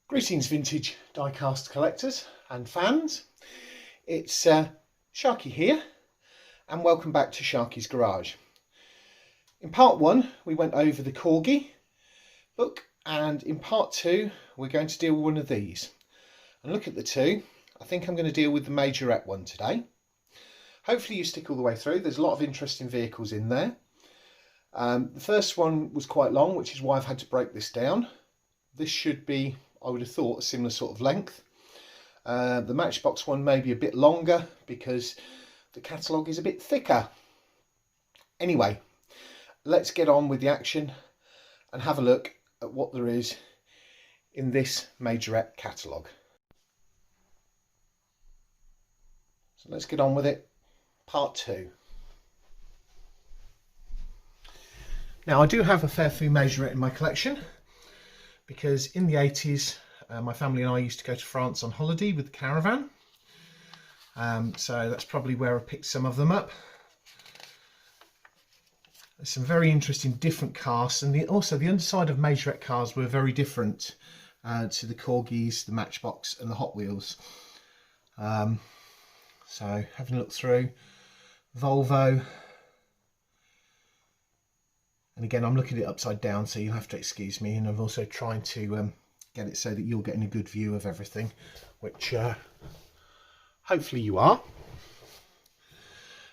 Greetings Vintage Diecast collectors and fans, it's Sharky here and welcome back to Sharky's Garage. In part 1 we went over the Corgi book, and in part 2 we're going to deal with one of these. And look at the two, I think I'm going to deal with the Majorette one today. Hopefully you stick all the way through, there's a lot of interesting vehicles in there. The first one was quite long, which is why I've had to break this down. This should be, I would have thought, a similar sort of length. The Matchbox one may be a bit longer because the catalogue is a bit thicker. Anyway, let's get on with the action and have a look at what there is in this Majorette catalogue. So let's get on with it. Part 2. Now I do have a fair few Majorette in my collection because in the 80s my family and I used to go to France on holiday with the caravan. So that's probably where I picked some of them up. There's some very interesting different casts, and also the underside of Majorette cars were very different to the Corgis, the Matchbox and the Hot Wheels. So having a look through, Volvo, and again I'm looking at it upside down so you'll have to excuse me, and I'm also trying to get it so that you're getting a good view of everything, which hopefully you are.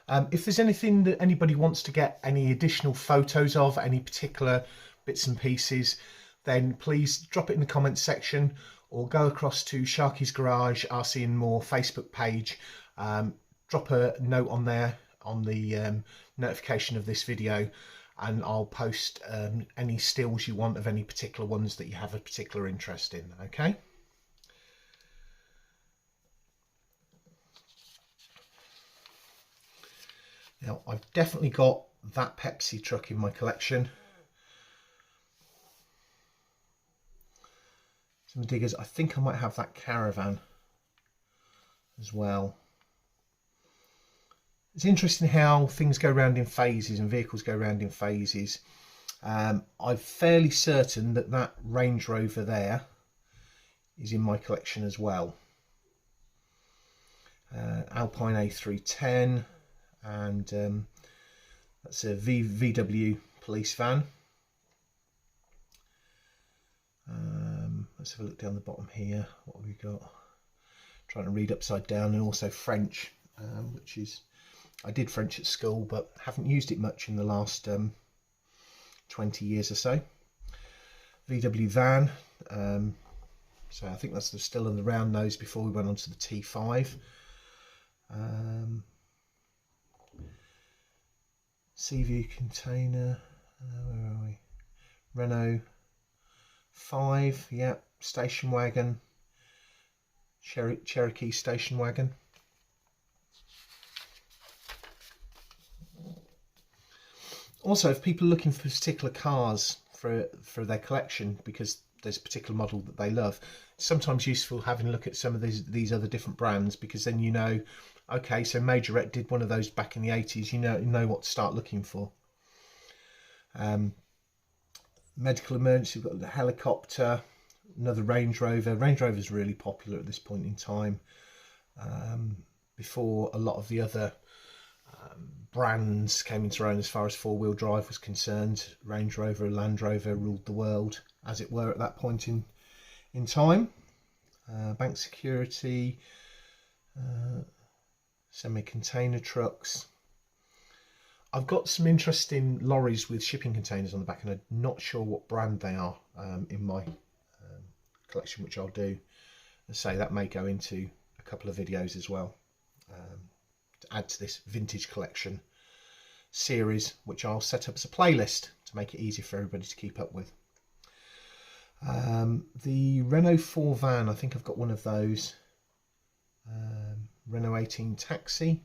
If there's anything that anybody wants to get any additional photos of, any particular bits and pieces, then please drop it in the comments section or go across to Sharky's Garage RC and More Facebook page. Drop a note on there on the notification of this video, and I'll post any stills you want of any particular ones that you have a particular interest in, okay? Now, I've definitely got that Pepsi truck in my collection. Some diggers. I think I might have that caravan as well. It's interesting how things go round in phases and vehicles go round in phases. I'm fairly certain that that Range Rover there is in my collection as well. Alpine A310, and that's a VW police van. Let's have a look down the bottom here. What have we got? Trying to read upside down, and also French, which is, I did French at school but haven't used it much in the last 20 years or so. VW van, so I think that's still in the round nose before we went on to the T5. Seaview container, where are we? Renault 5, yeah, station wagon, Cherokee station wagon. Also, if people are looking for particular cars for their collection because there's a particular model that they love, it's sometimes useful having a look at some of these other different brands, because then you know, okay, so Majorette did one of those back in the 80s, you know what to start looking for. Medical emergency, we've got the helicopter, another Range Rover. Range Rover is really popular at this point in time. Before a lot of the other brands came into their own as far as four-wheel drive was concerned, Range Rover, Land Rover ruled the world, as it were, at that point in time. Bank security, semi-container trucks. I've got some interesting lorries with shipping containers on the back, and I'm not sure what brand they are in my collection, which I'll do. And say that may go into a couple of videos as well, to add to this vintage collection series, which I'll set up as a playlist to make it easier for everybody to keep up with. The Renault 4 van, I think I've got one of those. Renault 18 taxi.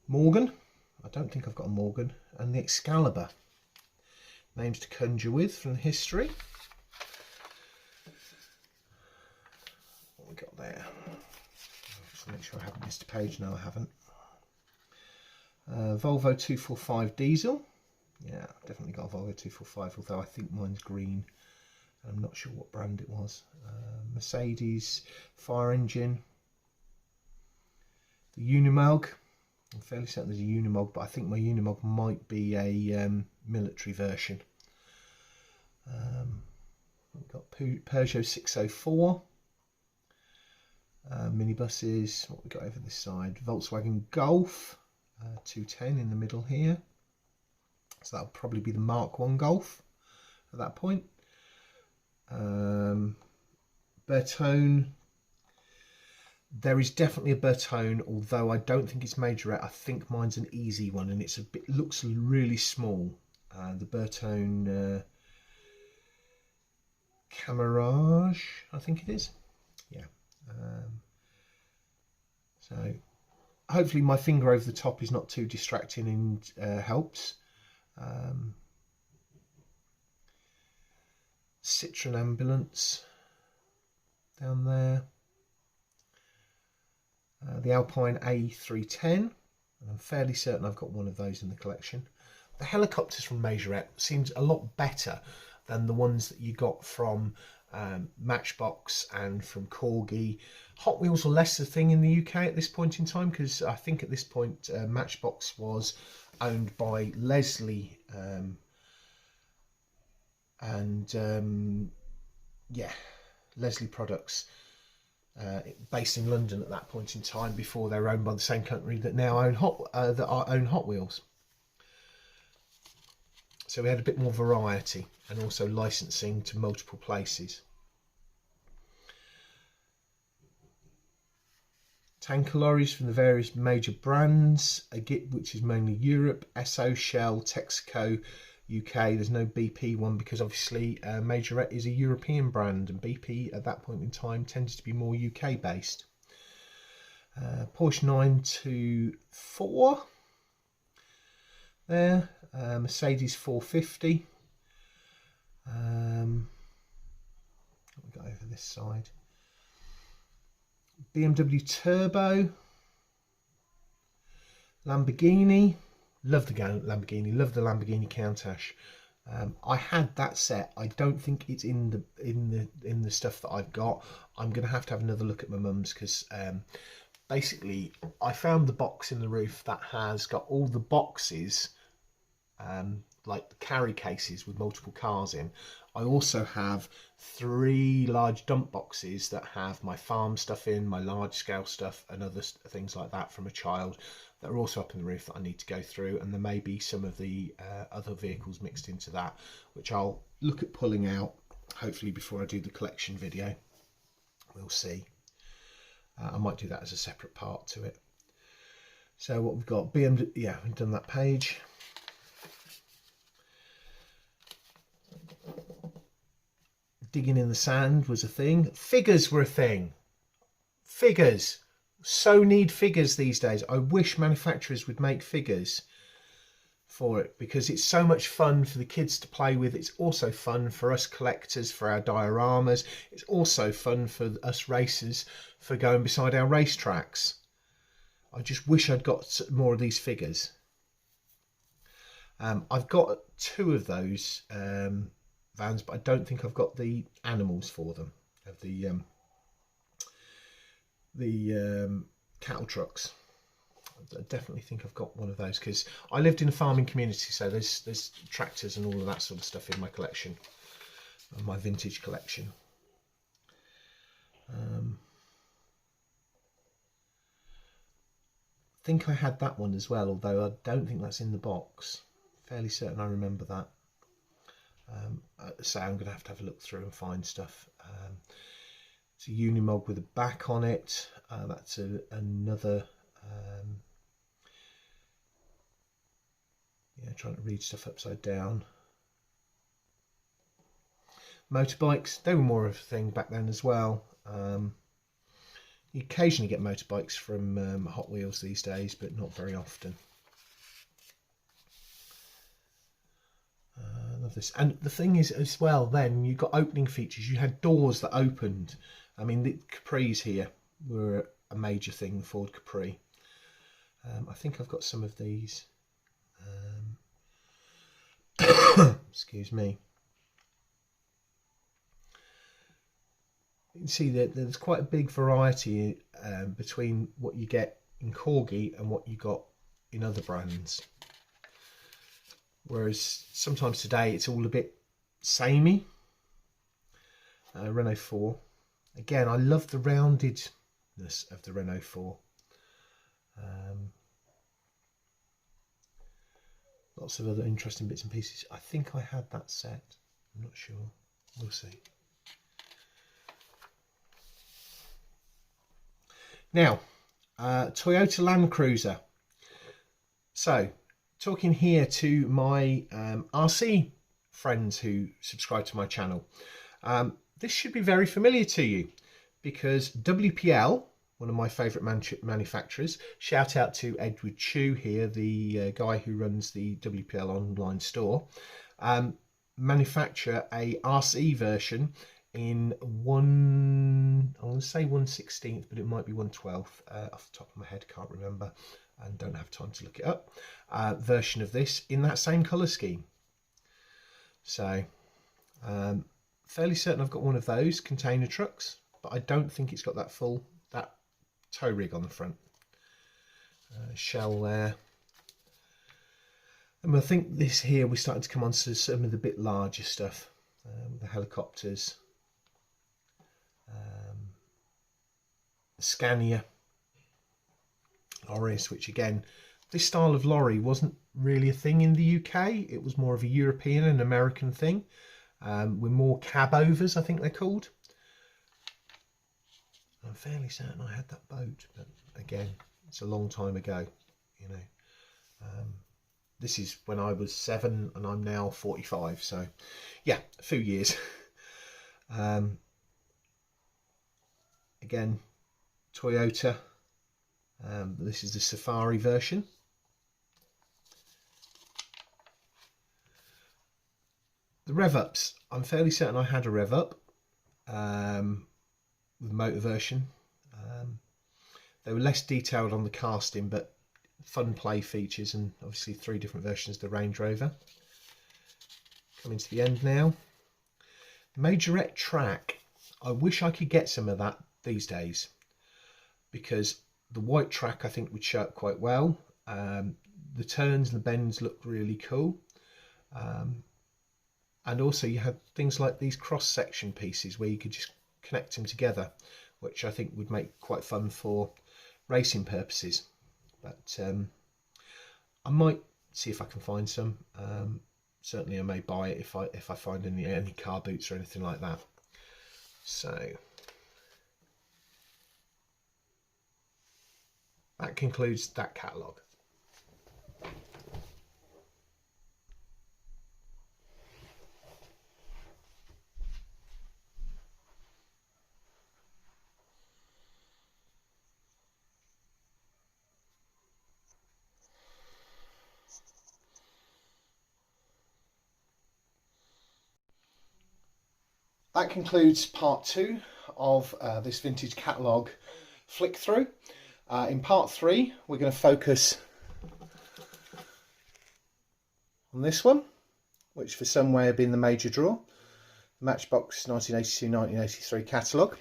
Morgan, I don't think I've got a Morgan. And the Excalibur, names to conjure with from the history. What we got there? Just make sure I haven't missed a page. No, I haven't. Volvo 245 diesel. Yeah, definitely got a Volvo 245, although I think mine's green. I'm not sure what brand it was. Mercedes fire engine. The Unimog. I'm fairly certain there's a Unimog, but I think my Unimog might be a military version. We've got Peugeot 604. Minibuses. What we got over this side? Volkswagen Golf 210 in the middle here. So that'll probably be the Mark 1 Golf at that point. Bertone. There is definitely a Bertone, although I don't think it's Majorette. I think mine's an easy one, and it's a bit, looks really small. The Bertone Camarage, I think it is. Yeah. So hopefully my finger over the top is not too distracting and helps. Citroen Ambulance down there. The Alpine A310, and I'm fairly certain I've got one of those in the collection. The helicopters from Majorette seems a lot better than the ones that you got from Matchbox and from Corgi. Hot Wheels are less a thing in the UK at this point in time, because I think at this point Matchbox was owned by Leslie yeah, Leslie Products, based in London at that point in time, before they were owned by the same company that now own Hot Wheels. So we had a bit more variety and also licensing to multiple places. Tanker lorries from the various major brands, which is mainly Europe, Esso, Shell, Texaco, UK. There's no BP one because obviously Majorette is a European brand, and BP at that point in time tended to be more UK based. Porsche 924 there. Mercedes 450. What we got over this side? BMW Turbo. Lamborghini. Love the Lamborghini. Love the Lamborghini Countach. I had that set. I don't think it's in the stuff that I've got. I'm gonna have to have another look at my mum's, because basically I found the box in the roof that has got all the boxes, like the carry cases with multiple cars in. I also have 3 large dump boxes that have my farm stuff in, my large scale stuff and other things like that from a child, that are also up in the roof that I need to go through, and there may be some of the other vehicles mixed into that, which I'll look at pulling out hopefully before I do the collection video. We'll see. I might do that as a separate part to it. So what we've got, BMW, yeah, we've done that page. Digging in the sand was a thing. Figures were a thing. Figures. So need figures these days. I wish manufacturers would make figures for it, because it's so much fun for the kids to play with. It's also fun for us collectors, for our dioramas. It's also fun for us racers, for going beside our racetracks. I just wish I'd got more of these figures. I've got 2 of those vans, but I don't think I've got the animals for them, of the cattle trucks. I definitely think I've got one of those, because I lived in a farming community, so there's tractors and all of that sort of stuff in my collection, my vintage collection. I think I had that one as well, although I don't think that's in the box. Fairly certain I remember that. So I'm going to have a look through and find stuff. It's a Unimog with a back on it. That's another. Yeah, trying to read stuff upside down. Motorbikes, they were more of a thing back then as well. You occasionally get motorbikes from Hot Wheels these days, but not very often. Love this. And the thing is as well, then you got opening features. You had doors that opened. I mean, the Capris here were a major thing, the Ford Capri. I think I've got some of these. Excuse me. can see that there's quite a big variety between what you get in Corgi and what you got in other brands. Whereas sometimes today it's all a bit samey. Renault 4. Again, I love the roundedness of the Renault 4. Lots of other interesting bits and pieces. I think I had that set. I'm not sure. We'll see. Now, Toyota Land Cruiser. So, talking here to my RC friends who subscribe to my channel. This should be very familiar to you because WPL, one of my favourite manufacturers, shout out to Edward Chu here, the guy who runs the WPL online store, manufacture a RC version in I want to say 1/16th, but it might be 1/12th, off the top of my head, can't remember and don't have time to look it up, version of this in that same colour scheme. So fairly certain I've got one of those container trucks, but I don't think it's got that tow rig on the front. Shell there. And I think this here we're starting to come on to some of the bit larger stuff, the helicopters, the Scania lorries, which again, this style of lorry wasn't really a thing in the UK. It was more of a European and American thing, with more cab overs, I think they're called. I'm fairly certain I had that boat, but again, it's a long time ago, you know. This is when I was 7 and I'm now 45, so yeah, a few years. Again, Toyota. This is the Safari version. The rev ups, I'm fairly certain I had a rev up. The motor version. They were less detailed on the casting, but fun play features, and obviously 3 different versions of the Range Rover. Coming to the end now. Majorette Track. I wish I could get some of that these days, because the white track I think would show up quite well. The turns and the bends looked really cool. And also you had things like these cross section pieces where you could just connect them together, which I think would make quite fun for racing purposes. But I might see if I can find some. Certainly I may buy it if I find any car boots or anything like that. So that concludes that catalogue. That concludes part 2 of this vintage catalogue flick through. In part 3 we're going to focus on this one, which for some may have been the major draw, the Matchbox 1982-1983 catalogue.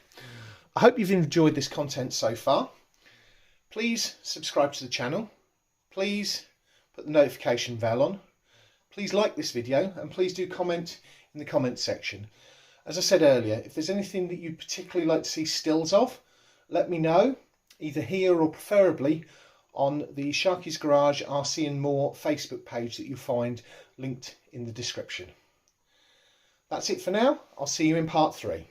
I hope you've enjoyed this content so far. Please subscribe to the channel, please put the notification bell on, please like this video, and please do comment in the comment section. As I said earlier, if there's anything that you'd particularly like to see stills of, let me know, either here or preferably on the Sharky's Garage RC and More Facebook page that you'll find linked in the description. That's it for now. I'll see you in part 3.